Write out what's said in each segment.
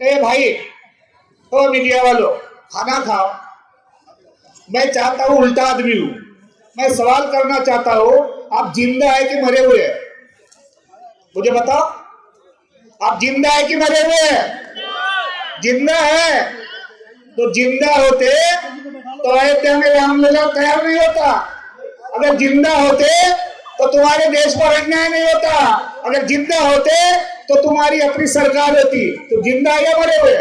ए भाई, ओ मीडिया वालों, खाना खाओ। मैं चाहता हूँ, उल्टा आदमी हूँ, मैं सवाल करना चाहता हूँ, आप जिंदा है कि मरे हुए हैं? मुझे बताओ, आप जिंदा है कि मरे हुए हैं? जिंदा है तो जिंदा होते तो अयोध्या में रामलला तैयार नहीं होता। अगर जिंदा होते तो तुम्हारे देश पर अन्याय नहीं होता। अगर जिंदा होते तो तुम्हारी अपनी सरकार होती। तो जिंदा या मरे हुए?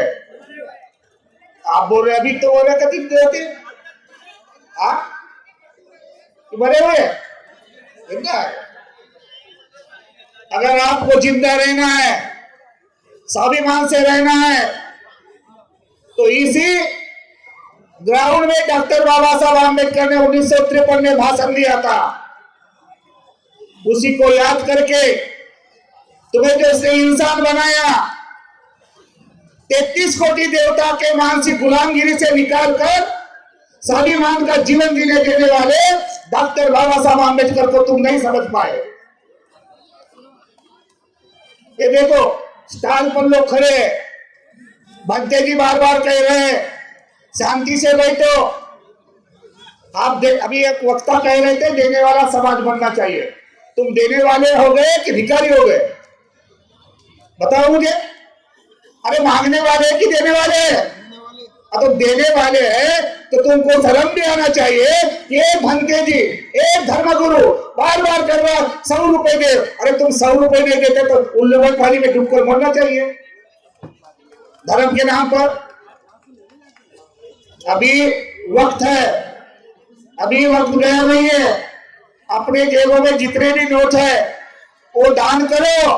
आप बोल रहे अभी तो बोल रहे कभी होते मरे हुए जिंदा है। अगर आपको जिंदा रहना है, स्वाभिमान से रहना है, तो इसी ग्राउंड में डॉक्टर बाबा साहब आम्बेडकर ने 1953 में भाषण दिया था। उसी को याद करके तुम्हें जैसे इंसान बनाया, 33 कोटि देवता के मानसिक गुलामगिरी से निकालकर स्वाभिमान का जीवन जीने देने वाले डॉक्टर बाबा साहब आम्बेडकर को तुम नहीं समझ पाए। ये देखो, स्टाल पर लोग खड़े हैं, भंते जी बार बार कह रहे हैं शांति से बैठो। आप अभी एक वक्ता कह रहे थे देने वाला समाज बनना चाहिए। तुम देने वाले हो गए कि भिखारी हो गए? बताओ मुझे। अरे मांगने वाले कि देने वाले? तो देने वाले हैं तो तुमको शर्म भी आना चाहिए कि एक भंते जी, एक धर्मगुरु बार बार कर रहा 100 रुपए दे। अरे तुम 100 रुपए नहीं देते तो उल्लू पानी में डूबकर मरना चाहिए धर्म के नाम पर। अभी वक्त है, अभी वक्त गया नहीं है। अपने जेबों में जितने भी नोट है वो दान करो।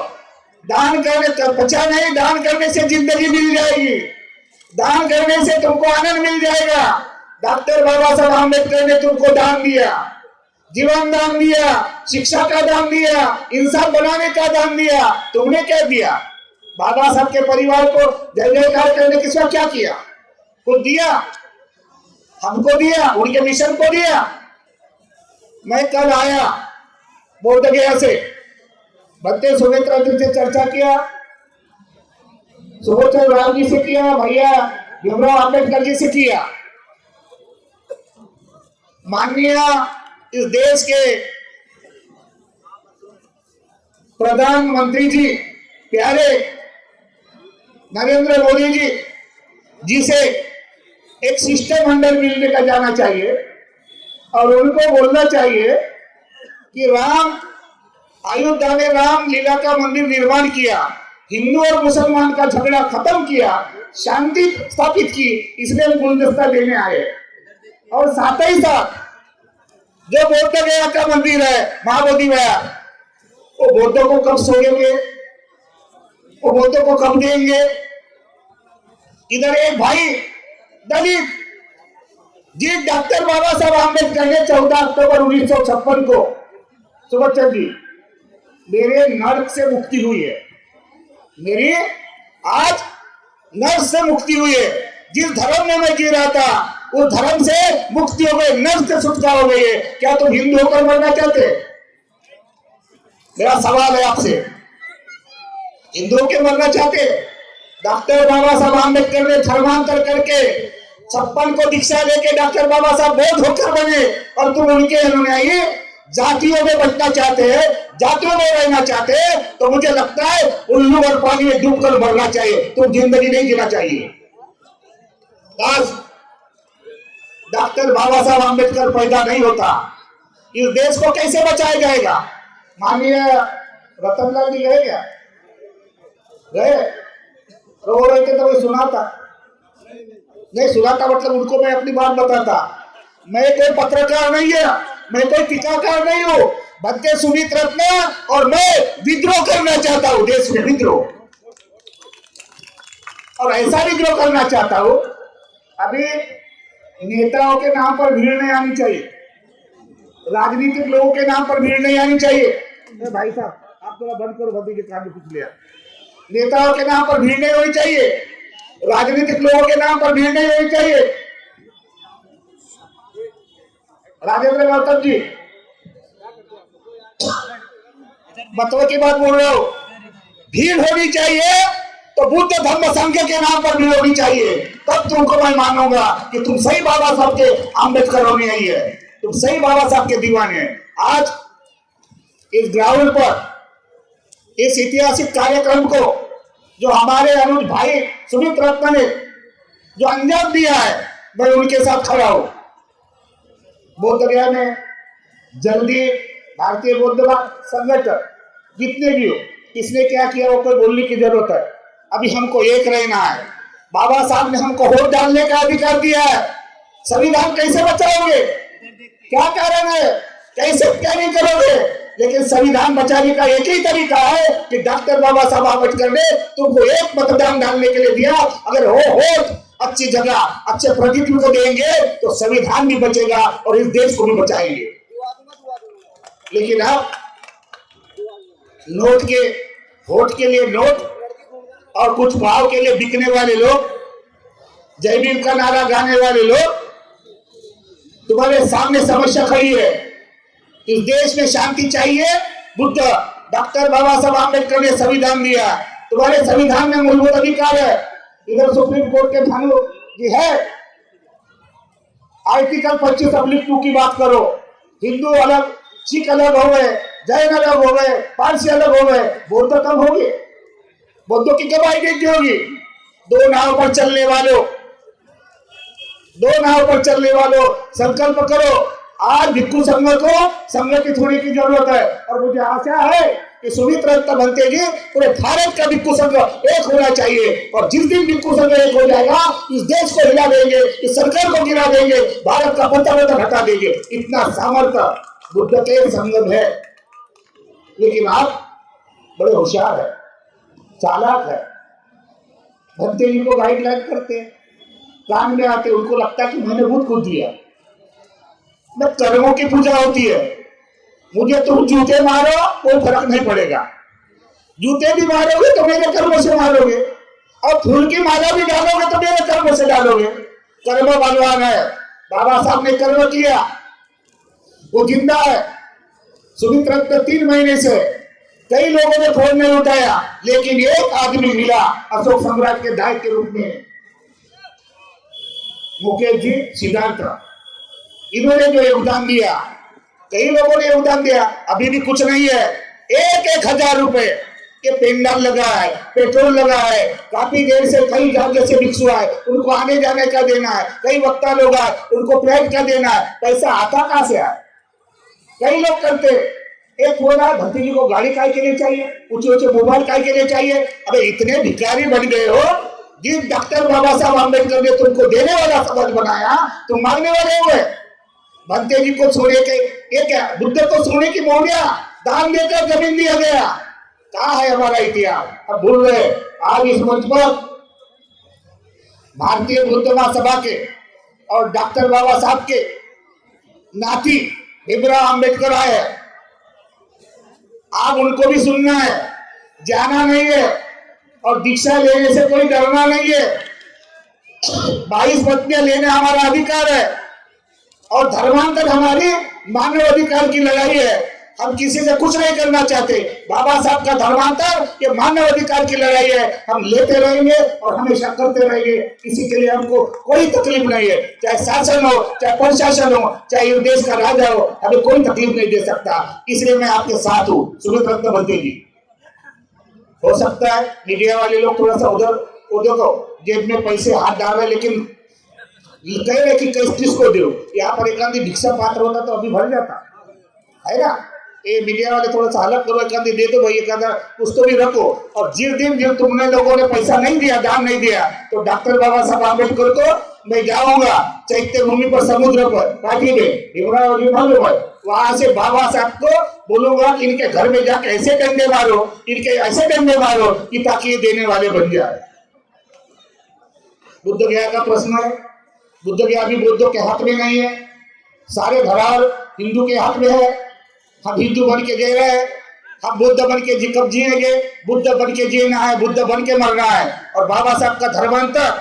दान करने बचा नहीं, दान करने से जिंदगी मिल जाएगी, दान करने से तुमको आनंद मिल जाएगा। डॉक्टर बाबा साहब आम्बेडकर ने तुमको दान दिया, जीवन दान दिया, शिक्षा का दान दिया, इंसान बनाने का दान दिया। तुमने क्या दिया? बाबा साहब के परिवार को जय जयकार करने के सिवा क्या किया? कुछ दिया? हमको दिया, उनके मिशन को दिया। मैं कल आया बोध गया से, भंते सुमित्रा जी से चर्चा किया, सुबोध चंद्र राम जी से किया, भैया भीमराव अम्बेडकर जी से किया। माननीय इस देश के प्रधानमंत्री जी प्यारे नरेंद्र मोदी जी से एक शिष्टमंडल मिलने का जाना चाहिए और उनको बोलना चाहिए कि राम अयोध्या में राम लीला का मंदिर निर्माण किया, हिंदू और मुसलमान का झगड़ा खत्म किया, शांति स्थापित की, इसलिए हम गुलदस्ता देने आए। और साथ ही साथ जो बौद्ध गया का मंदिर है महाबोधि गया, वो बौद्धों को कब सोएंगे, वो बौद्धों को कब देंगे? इधर एक भाई दलित जी डॉक्टर बाबा साहब आम्बेडकर ने 14 अक्टूबर 1956 को, सुबह चंद जी, मेरे नर्क से मुक्ति हुई है, मेरी आज नर्क से मुक्ति हुई है। जिस धर्म में मैं जी रहा था उस धर्म से मुक्ति हो गई, नर्क से छुटकारा हो गई है। क्या तुम हिंदू होकर मरना चाहते? मेरा सवाल है आपसे, हिंदू होकर मरना चाहते? डॉक्टर बाबा साहब आम्बेडकर ने धर्मांतर करके 56 को दीक्षा लेके डॉक्टर बाबा साहब बौद्ध होकर बने और तुम उनके अनुयायी जातियों में बचना चाहते हैं, जातियों में रहना चाहते हैं। तो मुझे लगता है उल्लू और पानी में डूबकर मरना चाहिए, तुम जिंदगी नहीं जीना चाहिए। डॉक्टर बाबा साहब आम्बेडकर पैदा नहीं होता, इस देश को कैसे बचाया जाएगा? माननीय रतनलाल जी गए क्या? गए? रो रहे थे तो कोई सुना था? नहीं सुना था, मतलब उनको मैं अपनी बात बताता। मैं कोई पत्रकार नहीं है, मैं कोई टीकाकार नहीं हूँ। भंते सुमित रत्न और मैं विद्रोह करना चाहता हूँ, देश में विद्रोह, और ऐसा विद्रोह करना चाहता हूँ। अभी नेताओं के नाम पर भीड़ नहीं आनी चाहिए, राजनीतिक लोगों के नाम पर भीड़ नहीं आनी चाहिए। भाई साहब आप थोड़ा बंद करो, भंती के काम में कुछ लिया। नेताओं के नाम पर भीड़ नहीं होनी चाहिए, राजनीतिक लोगों के नाम पर भीड़ नहीं होनी चाहिए। राजेंद्र गौतम जी बतवा की बात बोल रहे हो, भीड़ होनी चाहिए तो तो बुद्ध धम्म संघ के नाम पर भी होनी चाहिए, तब तुमको मैं मानूंगा कि तुम सही बाबा साहब के आम्बेडकर होने आई है, तुम सही बाबा साहब के दीवाने हैं। आज इस ग्राउंड पर इस ऐतिहासिक कार्यक्रम को जो हमारे अनुज भाई सुमित रत्न ने जो अंजाम दिया है, मैं उनके साथ खड़ा हूं। बोध गया में जल्दी भारतीय बौद्ध संगठन जितने भी हो, किसने क्या किया वो कोई बोलने की जरूरत है। अभी हमको एक रहना है। बाबा साहब ने हमको वोट डालने का अधिकार दिया है। संविधान कैसे बचाओगे? क्या कारण है? कैसे क्या नहीं करोगे? लेकिन संविधान बचाने का एक ही तरीका है कि डॉक्टर बाबा साहब आम्बेडकर ने तुमको एक मतदान डालने के लिए दिया। अगर वोट अच्छी जगह अच्छे प्रतिनिधि को देंगे तो संविधान भी बचेगा और इस देश को भी बचाएंगे। लेकिन अब नोट के वोट के लिए नोट और कुछ भाव के लिए बिकने वाले लोग, जय भीम का नारा गाने वाले लोग, तुम्हारे सामने समस्या खड़ी है। इस देश में शांति चाहिए। बुद्ध डॉक्टर बाबा साहब आम्बेडकर ने संविधान दिया, तुम्हारे संविधान में मूलभूत अधिकार है। इधर सुप्रीम कोर्ट के भानु जी है, आर्टिकल 25(2) की बात करो। हिंदू अलग, सिख अलग हो गए, जैन अलग हो गए, पारसी अलग हो गए, बौद्ध कब हो गए? बौद्धों की कब आइडेंटिटी होगी? दो नाव पर चलने वालों संकल्प करो। आज भिक्खु संघ को संगठित होने की जरूरत है और मुझे आशा है कि सुमित रत्न बनते जी पूरे भारत का भिक्खु संघ एक होना चाहिए। और जिस दिन भिक्खु संघ एक हो जाएगा, इस देश को हिला देंगे, इस सरकार को गिरा देंगे, भारत का पत्ता हटा देंगे। इतना सामर्थ्य बुद्ध के संघ में है। लेकिन आप बड़े होशियार है, चालाक है। भक्ति जी को गाइडलाइन करते, काम में आते, उनको लगता है कि मैंने बहुत कुछ दिया। मैं कर्मों की पूजा होती है। मुझे तुम जूते मारो कोई फर्क नहीं पड़ेगा, जूते भी मारोगे तो मेरे कर्म से मारोगे, और फूल की माला भी डालोगे तो मेरे कर्म से डालोगे। कर्म बलवान है। बाबा साहब ने कर्म किया, वो जिंदा है। सुमित रत्न 3 महीने से कई लोगों ने फोन नहीं उठाया, लेकिन एक आदमी मिला अशोक सम्राट के दायक के रूप में, मुकेश जी, सिद्धार्थ। इन्होंने जो योगदान दिया, कई लोगों ने योगदान दिया, अभी भी कुछ नहीं है। 1,000 रुपए के पेंडाल लगा है, पेट्रोल लगा है, काफी देर से कई जगह से भिक्षु है, उनको आने जाने का देना है, कई वक्ता लोग आए उनको फ्लाइट का देना है। पैसा आता कहां से आए? कई लोग करते। एक बोला भतीजी को गाड़ी काय के लिए चाहिए, ऊंचे मोबाइल काय के लिए चाहिए। अबे इतने भिखारी बन गए हो, जिस डॉक्टर बाबा साहब आम्बेडकर ने तुमको देने वाला समाज बनाया, तुम मांगने वाले हुए। भंते जी को सोने के, ये क्या बुद्ध को सोने की मोहरिया दान देकर जमीन दिया गया। कहाँ है हमारा इतिहास? अब भूल रहे। आज इस मंच पर भारतीय बुद्ध महासभा के और डॉक्टर बाबा साहब के नाती भीमराव अम्बेडकर आए। आप उनको भी सुनना है, जाना नहीं है, और दीक्षा लेने से कोई डरना नहीं है। 22 पत्नियां लेने हमारा अधिकार है, और धर्मांतर हमारी मानव अधिकार की लड़ाई है। हम किसी से कुछ नहीं करना चाहते। बाबा साहब का धर्मांतर ये मानव अधिकार की लड़ाई है। हम लेते रहेंगे और हमेशा करते रहेंगे। इसी के लिए हमको कोई तकलीफ नहीं है, चाहे शासन हो, चाहे प्रशासन हो, चाहे इस देश का राजा हो, हमें कोई तकलीफ नहीं दे सकता। इसलिए मैं आपके साथ हूँ। सुमित रत्न बनते जी, हो सकता है मीडिया वाले लोग थोड़ा सा उधर को जेब में पैसे हाथ डाल रहे, लेकिन कह रहे कि किसको दो। यहाँ पर एक आदमी भिक्षा पात्र होता तो अभी भर जाता है ना। ये मीडिया वाले थोड़ा सा अलग करो, एक आदमी दे दो भाई, एक आधा उसको भी रखो। और जिस दिन जो तुमने लोगों ने पैसा नहीं दिया, दान नहीं दिया, तो डॉक्टर बाबा साहब आम्बेडकर को मैं जाऊंगा चैत्य भूमि पर, समुद्र पर, पार्टी में वहां से बाबा साहब को बोलूंगा कि इनके घर में जाके ऐसे डंडे मारो, इनके ऐसे डंडे मारो कि ताकि ये देने वाले बन जाए। बुद्ध गया का प्रश्न है। बुद्ध गया भी बुद्धों के हाथ में नहीं है, सारे धरार हिंदू के हाथ में है। हम हिंदू बन के जी रहे हैं, हम बुद्ध बन के कब जिएंगे? बुद्ध बन के जीना है, बुद्ध बन के मरना है। और बाबा साहब का धर्मांतर,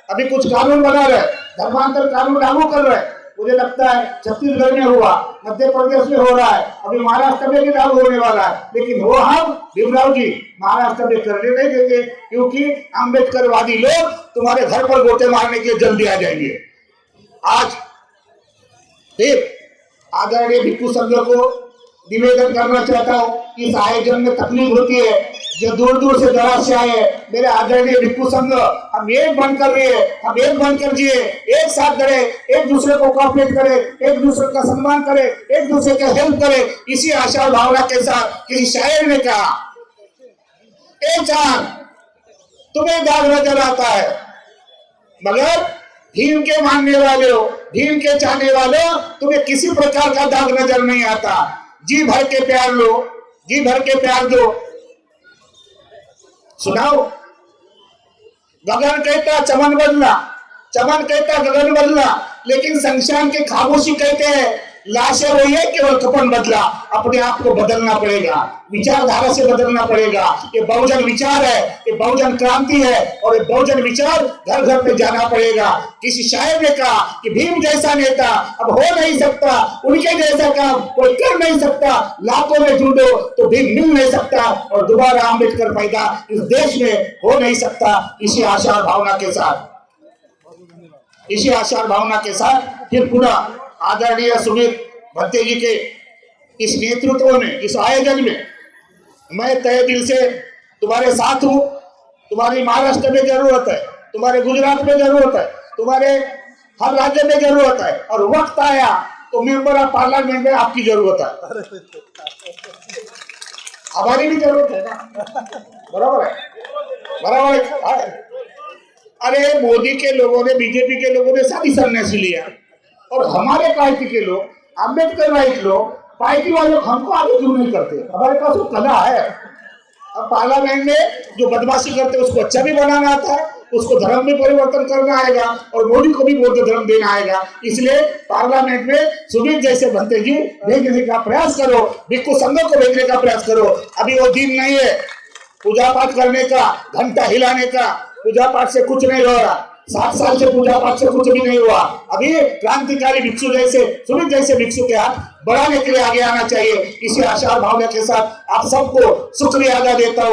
अभी कुछ कानून बना रहे, धर्मांतर कानून लागू कर रहे, मुझे लगता है छत्तीसगढ़ में हुआ, मध्य प्रदेश में हो रहा है, अभी महाराष्ट्र में भी लागू होने वाला है, लेकिन वो हम भीमराव जी महाराष्ट्र में करने नहीं देंगे, क्योंकि अम्बेडकरवादी लोग तुम्हारे घर पर गोते मारने के लिए जल्दी आ जाएंगे। आज फिर आदरणीय भिक्खू संघ को निवेदन करना चाहता हूँ, इस आयोजन में तकलीफ होती है, जो दूर दूर से दराज से आए मेरे आदरणीय भिक्खू संघ, हम एक बनकर रहिए, हम एक बनकर जिए, एक साथ लड़े, एक दूसरे को कोऑपरेट करे, एक दूसरे का सम्मान करे, एक दूसरे का हेल्प करे, इसी आशा और भावना के साथ किसी शायर ने कहा, एक चांद तुम्हें दाग नजर आता है, मगर भीम के मानने वाले हो, भीम के चाहने वाले हो, तुम्हें किसी प्रकार का दाग नजर नहीं आता। जी भर के प्यार लो, जी भर के प्यार दो। सुनाओ, गगन कहता चमन बदला, चमन कहता गगन बदला, लेकिन शमशान के खामोशी कहते हैं लाशें वही है, केवल कफन बदला। अपने आप को बदलना पड़ेगा, विचारधारा से बदलना पड़ेगा। ये बहुजन विचार है, ये बहुजन क्रांति है, और ये बहुजन विचार घर घर पे जाना पड़ेगा। किसी शायर ने कहा कि भीम जैसा नेता अब हो नहीं सकता, उनके जैसा काम कोई कर नहीं सकता, लाखों में ढूंढो तो भीम मिल नहीं सकता, और दोबारा अम्बेडकर पैदा इस देश में हो नहीं सकता। इसी आशा और भावना के साथ, इसी आशा और भावना के साथ फिर पुनः आदरणीय सुमित भत्ते जी के इस नेतृत्व में, इस आयोजन में मैं तहे दिल से तुम्हारे साथ हूं। तुम्हारी महाराष्ट्र में जरूरत है, तुम्हारे गुजरात में जरूरत है, तुम्हारे हर राज्य में जरूरत है, और वक्त आया तो मेंबर ऑफ पार्लियामेंट में आपकी जरूरत है, हमारी भी जरूरत है ना, बराबर है, बराबर है। अरे मोदी के लोगों ने, बीजेपी के लोगों ने सारी सन्यासी लिया, और हमारे पार्टी के लोग, अम्बेडकर राइट लोग, पार्टी वाले हमको आगे क्यों नहीं करते? हमारे पास वो कला है। अब पार्लियामेंट में जो बदमाशी करते हैं उसको अच्छा भी बनाना आता है, उसको धर्म में परिवर्तन करना आएगा, और मोदी को भी बौद्ध धर्म देना आएगा। इसलिए पार्लियामेंट में सुमित जैसे भत्ते जी भेजने का प्रयास करो, भिक्खू संघ को भेजने का प्रयास करो। अभी वो दिन नहीं है पूजा पाठ करने का, घंटा हिलाने का। पूजा पाठ से कुछ नहीं हो रहा, 60 साल से पूजा पाठ से कुछ भी नहीं हुआ। अभी क्रांतिकारी भिक्षु जैसे, सुमित जैसे भिक्षु के हाथ बढ़ाने के लिए आगे आना चाहिए। इसी आशा और भावना के साथ आप सबको शुक्रिया अदा देता हूँ।